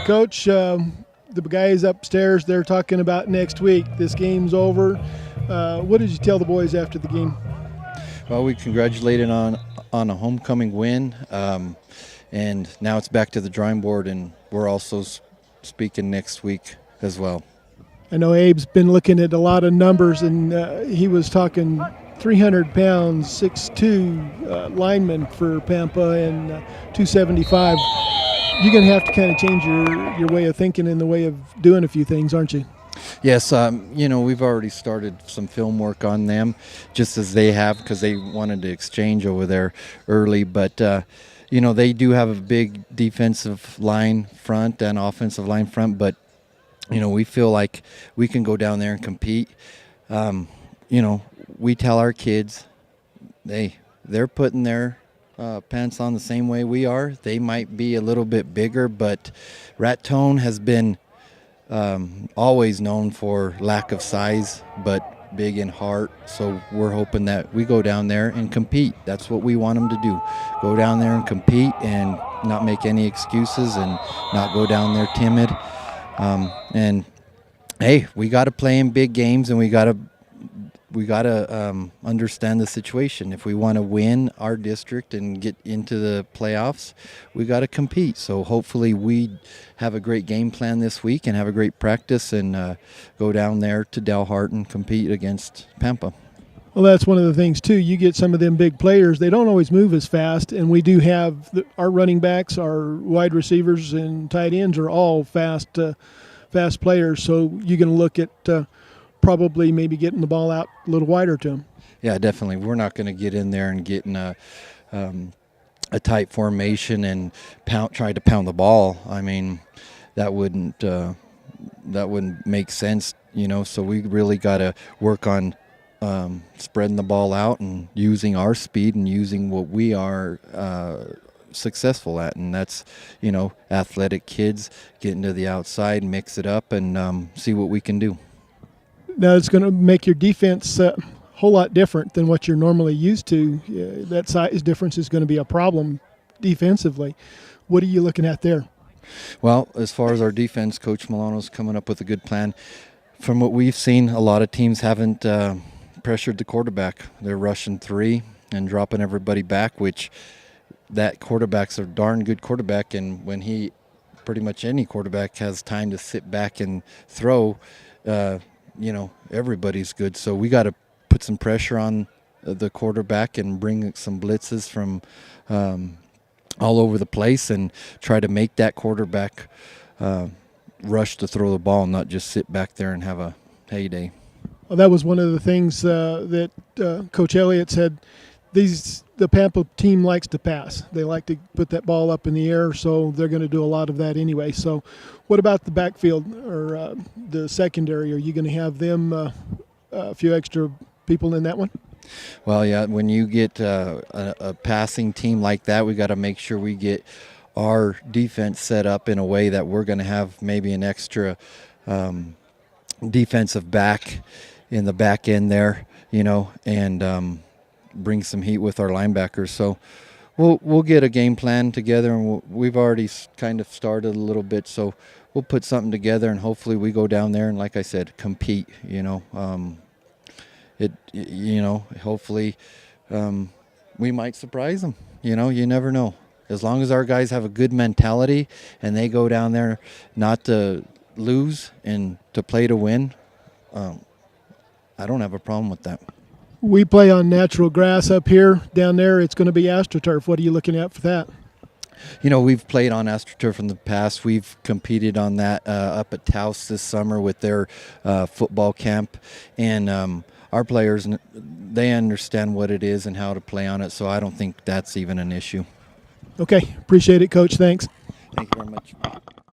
Coach, the guys upstairs, they're talking about next week. This game's over. What did you tell the boys after the game? Well, we congratulated on a homecoming win, and now it's back to the drawing board, and we're also speaking next week as well. I know Abe's been looking at a lot of numbers, and he was talking 300 pounds, 6'2", lineman for Pampa, and 275. You're going to have to kind of change your way of thinking and the way of doing a few things, aren't you? Yes, we've already started some film work on them, just as they have, because they wanted to exchange over there early. But, they do have a big defensive line front and offensive line front, but, we feel like we can go down there and compete. We tell our kids, they're putting their pants on the same way we are. They might be a little bit bigger, but Raton has been always known for lack of size, but big in heart. So we're hoping that we go down there and compete. That's what we want them to do. Go down there and compete and not make any excuses and not go down there timid. We got to play in big games, and we got to understand the situation. If we want to win our district and get into the playoffs, we got to compete. So hopefully we have a great game plan this week and have a great practice and go down there to Delhart and compete against Pampa. Well, that's one of the things, too. You get some of them big players. They don't always move as fast, and we do have our running backs, our wide receivers, and tight ends are all fast players. So you're going to look at probably maybe getting the ball out a little wider to them. Yeah, definitely. We're not going to get in there and get in a tight formation and try to pound the ball. I mean, that wouldn't make sense, So we really got to work on spreading the ball out and using our speed and using what we are successful at, and that's athletic kids getting to the outside, mix it up, and see what we can do. Now it's going to make your defense a whole lot different than what you're normally used to. That size difference is going to be a problem defensively. What are you looking at there? Well, as far as our defense, Coach Milano's coming up with a good plan. From what we've seen, a lot of teams haven't pressured the quarterback. They're rushing three and dropping everybody back, which that quarterback's a darn good quarterback, and when pretty much any quarterback has time to sit back and throw, everybody's good. So we got to put some pressure on the quarterback and bring some blitzes from all over the place and try to make that quarterback rush to throw the ball, not just sit back there and have a heyday. Well, that was one of the things that Coach Elliott said. The Pampa team likes to pass. They like to put that ball up in the air, so they're going to do a lot of that anyway. So what about the backfield or the secondary? Are you going to have them a few extra people in that one? Well, yeah, when you get a passing team like that, we got to make sure we get our defense set up in a way that we're going to have maybe an extra defensive back in the back end there, and bring some heat with our linebackers. So we'll get a game plan together, and we've already kind of started a little bit. So we'll put something together, and hopefully we go down there and, like I said, compete. Hopefully we might surprise them. You never know. As long as our guys have a good mentality and they go down there not to lose and to play to win, I don't have a problem with that. We play on natural grass up here. Down there, it's going to be AstroTurf. What are you looking at for that? We've played on AstroTurf in the past. We've competed on that up at Taos this summer with their football camp. And our players, they understand what it is and how to play on it, so I don't think that's even an issue. Okay. Appreciate it, Coach. Thanks. Thank you very much.